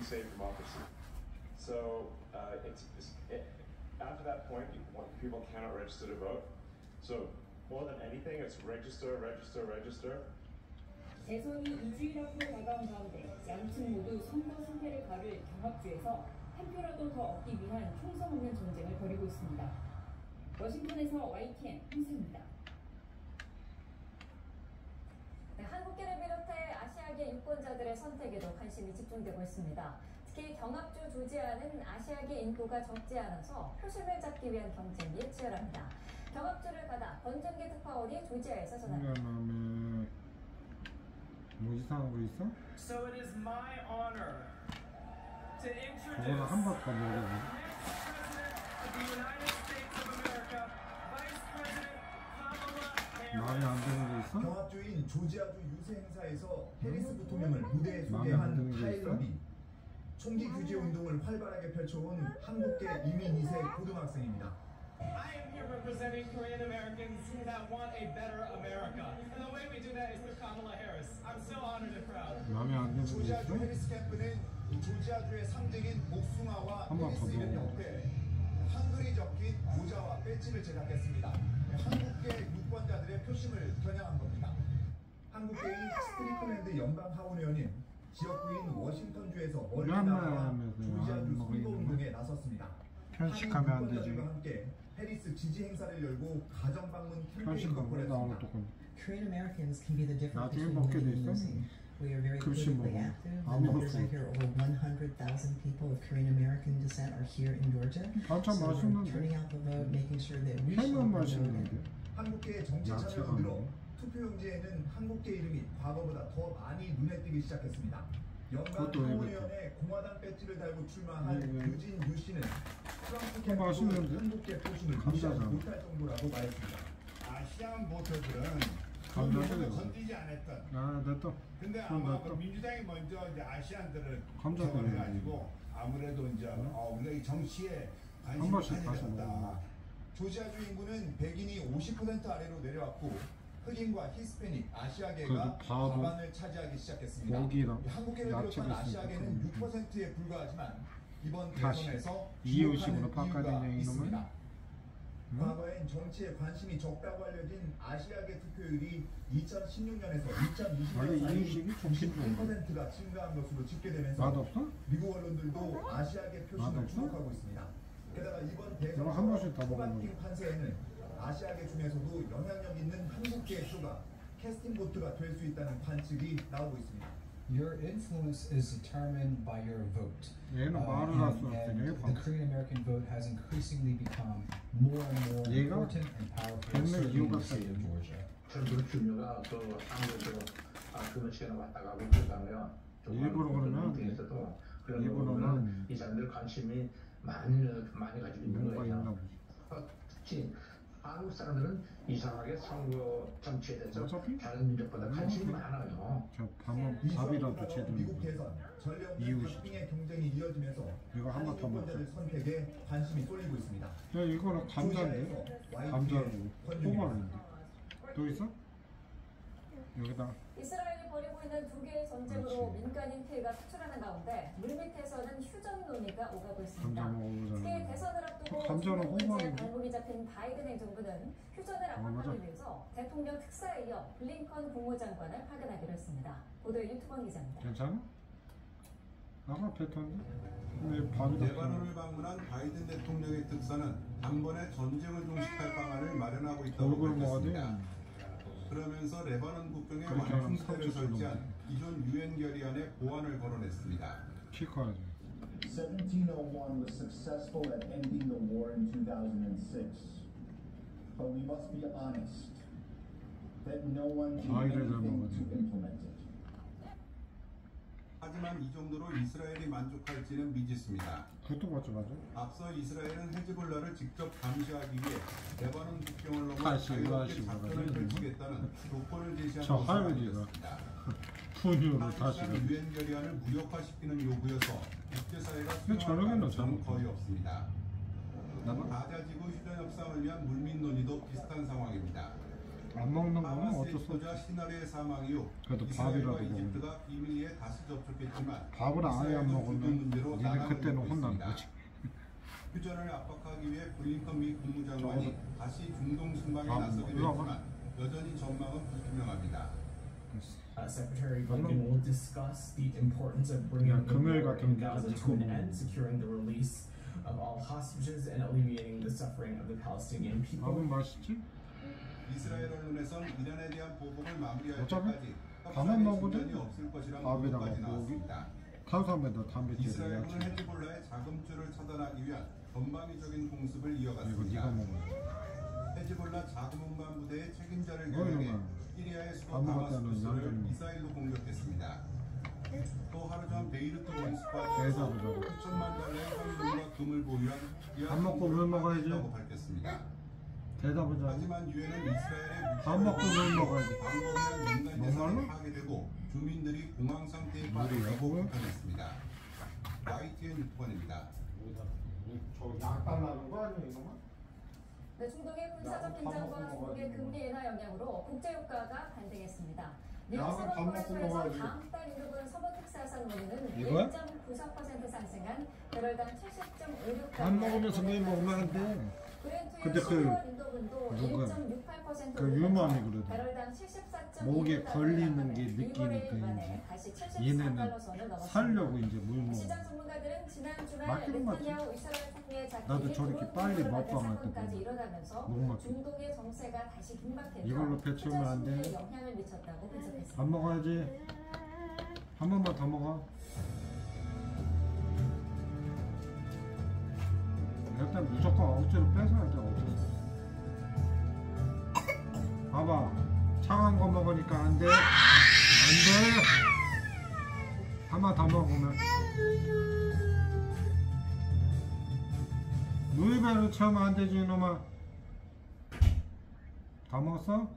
can save democracy. So after that point, people cannot register to vote. So more than anything, it's register, register, register. 대선이 2주일 앞으로 다가온 가운데 양측 모두 선거 승패를 가를 경합주에서 한 표라도 더 얻기 위한 총성 없는 전쟁을 벌이고 있습니다. 워싱턴에서 YTN 홍수입니다. 네, 한국계를 비롯해 아시아계 유권자들의 선택에도 관심이 집중되고 있습니다. 특히 경합주 조지아는 아시아계 인구가 적지 않아서 표심을 잡기 위한 경쟁이 치열합니다. 경합주를 받아 권정기 특파원이 조지아에서 전합니다. 뭐 이상한 거 있어? So it is my honor to introduce 저거는 한 번 더 모르겠네. 마음에 안 드는 거 있어? 경합주인 조지아주 유세 행사에서 해리스 부통령을 무대에 소개한 파일럿이 총기 규제 운동을 활발하게 펼쳐온 한국계 이민 2세 고등학생입니다. I am here representing Korean Americans that want a better America. And the way we do that is through Kamala Harris. I'm so honored and proud. 마음에 안 드는 거 조지아주 있어? 해리스 캠프는 조지아주의 상징인 목숭아와 해리스 이름 옆에 한글이 적힌 모자와 배지를 제작했습니다. 한국계 유권자들의 표심을 겨냥한 겁니다. 한국계인 스트리클랜드 연방 하원의원인 지역구인 워싱턴주에서 멀리 나와 조지아주 선거운동에 나섰습니다. 편식하면 안 되지. 함께 해리스 지지 행사를 열고 가정 방문 캠페인을 벌였습니다. Korean Americans can be the difference 나중에 between 먹게 돼 winning and 있어? losing. We are very 급식 politically 먹어. active. The numbers I hear, over 100,000 people of Korean American descent are here in Georgia. 반찬 So we're 맛있는데. turning out the vote, making sure that we 햄은 show the 맛있는데. vote. 한국계 정치 참여로 들어 투표용지에는 한국계 이름이 과거보다 더 많이 눈에 띄기 시작했습니다. 연방 하원의원의 공화당 배지를 달고 출마한 유진 유 씨는 트럼프 캠프도 한국계 표심을 무시하지 못할 정도라고 말했습니다. 아시안 보터들은 감자를 건드리지 않았던. 아, 됐다. 근데 아마 그 민주당이 먼저 이제 아시안들을 감자를 해가지고 아무래도 이제 우리가 이 정치에 관심을 가져졌다. 조지아주 인구는 백인이 50% 아래로 내려왔고 흑인과 히스패닉, 아시아계가 과반을 차지하기 시작했습니다. 한국계를 비롯한 아시아계는 6%에 불과하지만 이번 대선에서 이유식으로 바꿔야 되냐 이놈은? 과거엔 정치에 관심이 적다고 알려진 아시아계 투표율이 2016년에서 2020년 사이 98%가 증가한 것으로 집계되면서 미국 언론들도 아시아계 표심을 주목하고 있습니다. 게다가 이번 대선 후반팀 판세에는 아시아계 중에서도 영향력 있는 한국계의 표가 캐스팅 보트가 될 수 있다는 관측이 나오고 있습니다. Your influence is determined by your vote. And the Korean American vote has increasingly become more and more important and powerful, certainly in the state of Georgia. 주류가 그 한국에서 그런 시간을 왔다 가고 그러다면 일부러 그러면 일부러는 이 사람들 관심이 많이 가지고 있는 거예요. 특히 한국 사람들은 이상하게 선거 정치에 대해서 다른 민족보다 관심이 많아요. 저 밥이라도 제대로 미국 대선 전례없는 박빙의 경쟁이 이어지면서 이거 한 번 더 먹자. 선택에 관심이 쏠리고 있습니다. 야, 이거는 감자인데? 감자로 호박인데. 또 있어? 여기다. 이스라엘이 벌이고 있는 두 개의 전쟁으로 민간인 피해가 속출하는 가운데 물밑에서는 휴전 논의가 오가고 있습니다. 특히 대선을 앞두고 중국군의 발목이 잡힌 바이든 행정부는 휴전을 압박하기 위해서 대통령 특사에 이어 블링컨 국무장관을 파견하기로 했습니다. 보도의 유튜버 기자입니다. 괜찮아? 아까 뱉었는데? 레바논을 방문한 바이든 대통령의 특사는 단번에 전쟁을 종식할 방안을 마련하고 있다고 밝혔습니다. 그러면서 레바논 국경에 완충지대를 설치한 기존 유엔 결의안의 보완을 거론했습니다. 1701 was successful at ending the war in 2006. But we must be honest that no one can do anything to implement it. 하지만 이 정도로 이스라엘이 만족할지는 미지수입니다. 그것도 맞죠. 앞서 이스라엘은 헤즈볼라를 직접 감시하기 위해 레바논 국경을 넘어 자유롭게 작전을 펼치겠다는 조건을 제시한 것으로 알려졌습니다. 하지만 유엔 결의안을 무력화시키는 요구여서 국제사회가 수용할 가능성은 거의 없습니다. 가자지구 휴전 협상을 위한 물밑 논의도 비슷한 상황입니다. 안 먹는 거는 어쩔 수 입도자 없지. 시나리의 사망 이후 그래도 이스라엘과 밥이라도 이집트가 비밀리에 다시 접촉했지만 밥을 아예 안 먹으면 니네 그때는 혼나는 거지. 휴전을 압박하기 위해 블링컨 미 국무장관이 다시 중동 순방에 나서기도 했지만 여전히 전망은 불투명합니다. Secretary Blinken will discuss the importance of bringing the war in Gaza to an end, securing the release of all hostages, and alleviating the suffering of the Palestinian people. 밥은 맛있지? 이스라엘 언론에선 이란에 대한 보복을 마무리할 어차피 때까지 밥만 먹어도 없을 것이란 밥에다가 보도까지 고기, 나왔습니다. 탄수화물에다 단백질 이스라엘은 해야지. 헤즈볼라의 자금줄을 차단하기 위한 전방위적인 공습을 이거 이어갔습니다. 네가 먹어. 헤즈볼라 자금운반 부대의 책임자를 뭐 겨냥해 이놈아. 시리아의 수도 밥 먹었다는 다마스쿠스를 양념. 미사일로 공격했습니다. 또 하루 전 베이루트 공습과 대답을 하고. 9천만 달러의 현금과 금을 보유한 밥 먹고 물 먹어야지. 밝혔습니다. 대답을 잘. 하지만 유엔은 이스라엘의 밥 먹고 물 먹어야지. 방법이란 민간 예산이 정말로? 파괴되고 주민들이 공황 상태에 물이야, 빠졌다고 그거? 비판했습니다. YTN 유튜버입니다. 저 약 달라는 거 아니야 이놈아? 네, 중동의 군사적 긴장과 중국의 금리 인하 영향으로 국제유가가 반등했습니다. 뉴욕 상업거래소에서 다음 달 인도분 서부 텍사스 원유는 1.94% 상승한 배럴당 70.56달러. 밥 먹으면서 물 먹으면 안 돼. 근데 그 누가 그 유머니 그래도 배럴당 74.26달러. 목에 걸리는 게 느끼니까 이제 얘네는 살려고 이제 물 먹어. 시장 전문가들은 지난 주말 맞기는 맞지. 네타냐후 이스라엘 총리의 나도 저렇게 빨리 먹방할 때 사건까지 일어나면서 못 먹지. 중동의 정세가 다시 긴박해져 이걸로 배추면 안 돼. 투자 영향을 미쳤다고 분석했습니다. 밥 먹어야지. 한 번만 더 먹어. 일단 무조건 억지로 뺏어야 돼. 억지로. 봐봐. 차가운 거 먹으니까 안 돼. 안 돼. 한 번 더 먹으면. 물배로 채우면 안 되지 이놈아. 다 먹었어?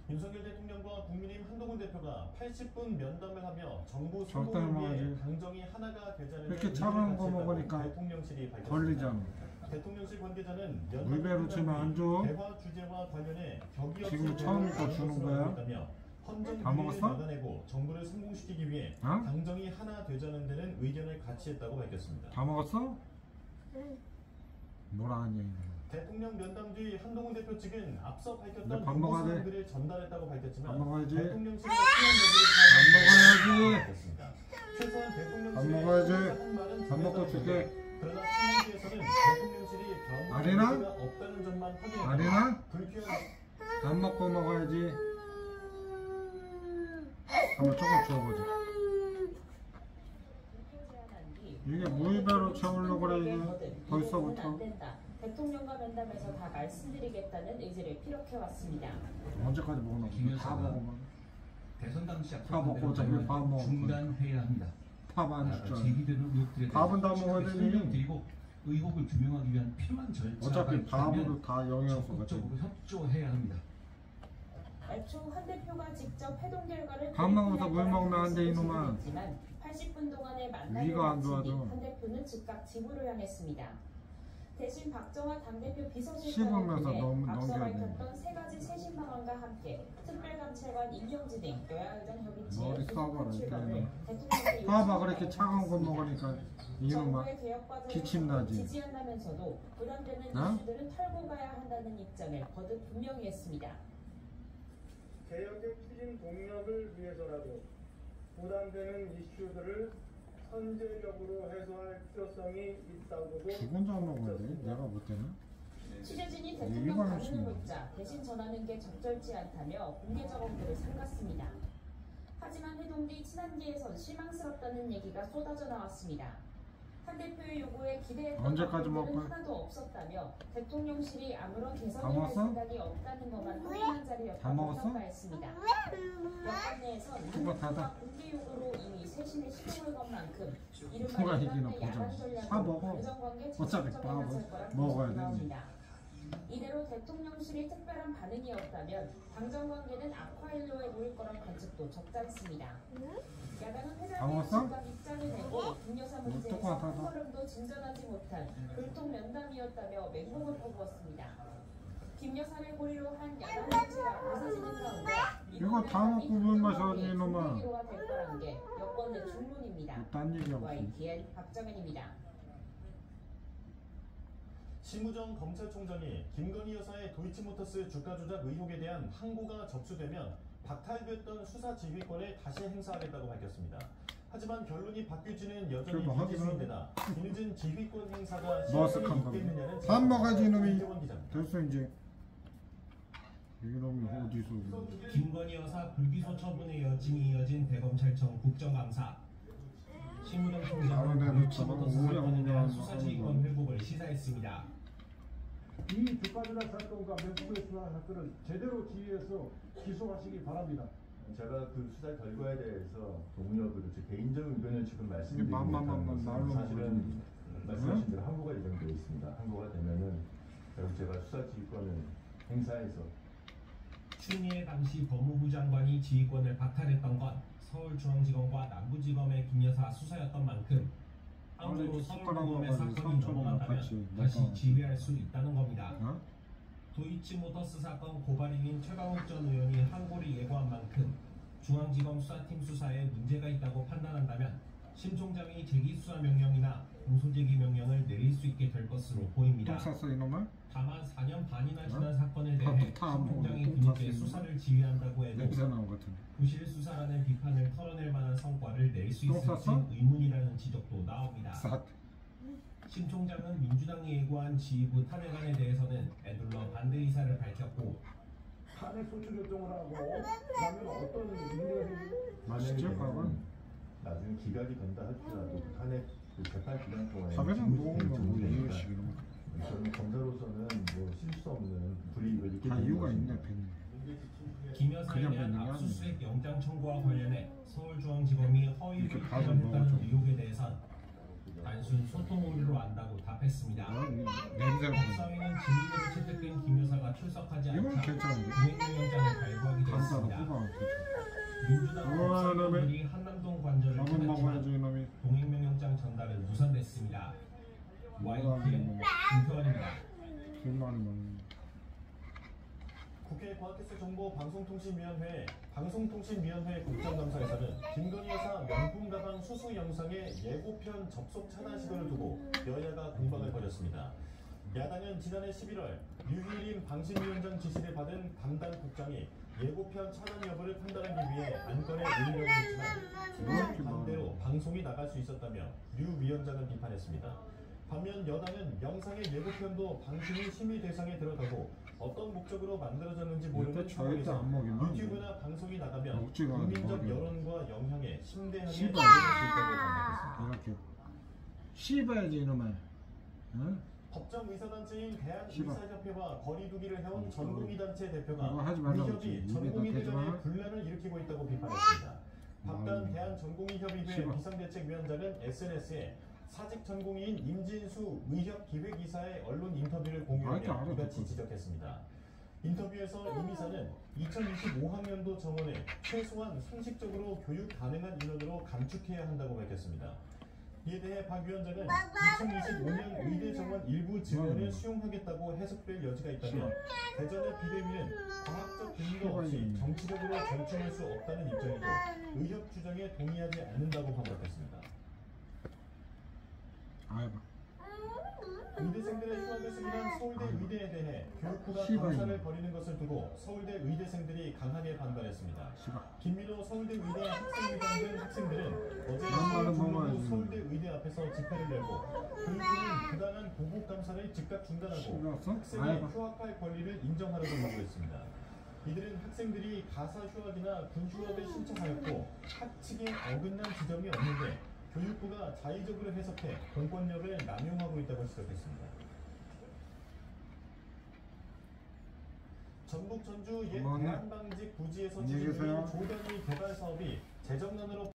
윤석열 대통령과 국민의힘 한동훈 대표가 80분 면담을 하며 정부 적당히 성공을 위해 먹어야지. 당정이 하나가 되자는 이렇게 의지를 차가운 거 같이 먹으니까 했다고 대통령실이 밝혔습니다. 걸리잖아. 대통령실 관계자는 물배로 치면 안 줘. 대화 주제와 관련해 격이 지금 없을 처음부터 때 주는 거야? 있다며 헌정 다 비리를 먹었어? 막아내고 정부를 성공시키기 위해 어? 당정이 하나 되자는 데는 의견을 같이 했다고 밝혔습니다. 다 먹었어? 뭐라 하냐 이거. 대통령 면담 뒤 한동훈 대표 측은 앞서 밝혔던 밥 정보 먹어야 돼. 사항들을 전달했다고 밝혔지만 밥 먹어야지. 대통령실의 밥 먹어야지. 최소한 밥 대통령실의 먹어야지. 밥 먹고 줄게. 그러나 친문계에서는 대통령실이 아리나? 변호가 없다는 점만 확인했다. 아리나? 불쾌한 밥 먹고 먹어야지. 한번 조금 주워보자. 이게 물배로 채우려고 그래 이게 벌써부터. 대통령과 면담에서 다 말씀드리겠다는 의지를 피력해왔습니다. 언제까지 먹나? 다 먹으면. 대선 당시 다 먹고 어차피 밥 먹을 거야. 중단해야 합니다. 밥 안 주잖아. 제기되는 의혹들에 밥은 다 먹어야 되니. 설명드리고 의혹을 규명하기 위한 필요한 절차가 어차피 밥으로 다 영양소가 적극적으로 협조해야 합니다. 애초 한 대표가 직접 회동 결과를 밥 먹으면서 물 먹으면 안 돼 이놈아. 80분 동안의 만남을 위가 안 마친 뒤 좋아져. 한 대표는 즉각 집으로 향했습니다. 대신 박정화 당대표 비서실장을 씹으면서 통해 앞서 넘겨야 돼. 밝혔던 세 가지 세신 방안과 함께 특별감찰관 임명진 등 여야 의장 협의체의 머리 써봐라 출범을 이렇게. 대통령께 봐봐 그렇게 차가운 거 먹으니까 이놈아 정부의 개혁 과정을 기침나지. 지지한다면서도 부담되는 어? 이슈들은 털고 가야 한다는 입장을 거듭 분명히 했습니다. 개혁의 추진 동력을 위해서라도 부담되는 이슈들을 선제적으로 해소할 필요성이 있다고도 죽은 자 먹었는데 내가 못 되나? 취재진이 이거 대통령 방문을 하시네. 묻자 대신 전하는 게 적절치 않다며 공개 작업들을 삼갔습니다. 하지만 회동 뒤 친한계에선 실망스럽다는 얘기가 쏟아져 나왔습니다. 한 대표의 요구에 기대했던 언제까지 먹을 것들은 거야? 하나도 없었다며 대통령실이 아무런 다 개선을 할 먹었어? 생각이 없다는 것만 확인한 다 자리였다고 먹었어? 평가했습니다. 여권 내에선 누가 닫아? 공개 요구로 이미 쇄신의 시동을 건 만큼 누가 이른바 이기나 야간 보자. 전략으로 사 먹어. 당정관계 어차피 재정전에 밥은 나설 거란 먹어야 분석이 되니. 나옵니다. 이대로 대통령실이 특별한 반응이 없다면 당정관계는 악화일로에 모일 거란 관측도 적지 않습니다. 야당은 회장의 먹었어? 즉각 입장을 내고 김여사 문제에서 똑같아. 한 걸음도 진전하지 못한 불통 면담이었다며 맹공을 퍼부었습니다. 김 여사를 고리로 한 야당 정치가 부서지는 가운데 이거 다 먹고 물 마셔야지 이놈아. 될 거라는 게 여권의 중론입니다. 딴 얘기하고. YTN 박정현입니다. 심우정 검찰총장이 김건희 여사의 도이치모터스 주가 조작 의혹에 대한 항고가 접수되면 박탈됐던 수사 지휘권을 다시 행사하겠다고 밝혔습니다. 하지만 결론이 바뀌지는 여전히 미지수인데다 뒤늦은 지휘권 행사가 실현이 있겠느냐는 밥 먹어야지 이놈이. 됐어 이제. 이놈이 어디서. 김건희 여사 불기소 처분의 여진이 이어진 대검찰청 국정감사. 심우정 총장은 도이치모터스 사건에 대한 수사지휘권 회복을 시사했습니다. 이 주가 조작 사건과 명품의 수사 사건을 제대로 지휘해서 기소하시기 바랍니다. 제가 그 수사 결과에 대해서 동의하고 제 개인적 의견을 지금 말씀드리는 사실은 말씀하신 대로 항고가 예정되어 있습니다. 항고가 되면은 결국 제가 수사 지휘권을 행사해서 추미애 당시 법무부 장관이 지휘권을 박탈했던 건 서울중앙지검과 남부지검의 김 여사 수사였던 만큼 함부로 서울고검의 사건이 넘어간다면 다시 지휘할 수 있다는 겁니다. 도이치모터스 사건 고발인인 최강욱 전 의원이 항고를 예고한 만큼 중앙지검 수사팀 수사에 문제가 있다고 판단한다면 심 총장이 재기수사 명령이나 공소제기 명령을 내릴 수 있게 될 것으로 보입니다. 다만 4년 반이나 지난 사건에 대해 심 총장이 뒤늦게 수사를 지휘한다고 해도 부실 수사라는 비판을 털어낼 만한 성과를 낼 수 있을지 의문이라는 지적도 나옵니다. 심 총장은 민주당이 예고한 지휘부 탄핵안에 대해서는 애둘러 반대 의사를 밝혔고 탄핵 소추 결정을 하고 그러면 어떤 문제가 만약에 나중에 기각이 된다 할지라도 탄핵 재판 기간 동안에 저는 검사로서는 뭐 실수 없는 불이익을 입게 되는 것입니다. 김 여사에 대한 압수수색 영장 청구와 관련해 서울중앙지검이 허위 표현을 했다는 의혹에 대해선 단순 소통 오류로 안다고 답했습니다. 법사위는 징계로 채택된 김 여사가 출석하지 않자 동행명령장을 발부하기도 했습니다. 민주당 법사위원들이 한남동 관저를 찾았지만 동행명령장 전달은 무산됐습니다. YTN 김태환입니다. 국회 과학기술 정보 방송통신위원회 국정감사에서는 김건희 여사 명품 가방 수수 영상의 예고편 접속 차단 시도를 두고 여야가 공방을 벌였습니다. 야당은 지난해 11월 유희림 방심위원장 지시를 받은 담당 국장이 예고편 차단 여부를 판단하기 위해 안건에 올리려고 했지만 반대로 방송이 나갈 수 있었다며 류 위원장은 비판했습니다. 반면 여당은 영상의 예고편도 방심위 심의 대상에 들어가고 어떤 목적으로 만들어졌는지 모르는 상황에서 유튜브나 방송이 나가면 국민적 여론과 영향에 심대하게 작용할 수 있다고 반박했습니다. 씹어야지 이놈아. 법정 의사단체인 대한의사협회와 거리두기를 해온 전공의단체 대표가 의협이 전공의들 간에 분란을 일으키고 있다고 비판했습니다. 박단 대한전공의협의회 비상대책위원장은 SNS에 사직 전공의인 임진수 의협 기획이사의 언론 인터뷰를 공유하며 이같이 지적했습니다. 인터뷰에서 임 이사는 2025학년도 정원에 최소한 상식적으로 교육 가능한 인원으로 감축해야 한다고 밝혔습니다. 이에 대해 박 위원장은 2025년 의대 정원 일부 증원을 수용하겠다고 해석될 여지가 있다며 대전의 비대위는 과학적 근거 없이 정치적으로 절충할 수 없다는 입장이고 의협 주장에 동의하지 않는다고 반박했습니다. 의대생들의 휴학을 승인한 서울대 의대에 대해 교육부가 감사를 벌이는 것을 두고 서울대 의대생들이 강하게 반발했습니다. 김민호 서울대 의대 학생회장 등 학생들은 어제 서울 서울대 의대 앞에서 집회를 열고 교육부는 부당한 보복 감사를 즉각 중단하고 학생의 휴학할 권리를 인정하라고 요구했습니다. 이들은 학생들이 가사 휴학이나 군 휴학을 신청하였고 학칙에 어긋난 지점이 없는데 교육부가 자의적으로 해석해 공권력을 남용하고 있다고 지적했습니다. 전북 전주 옛 대한방직 부지에서 진행된 조단위 개발 사업이 재정난으로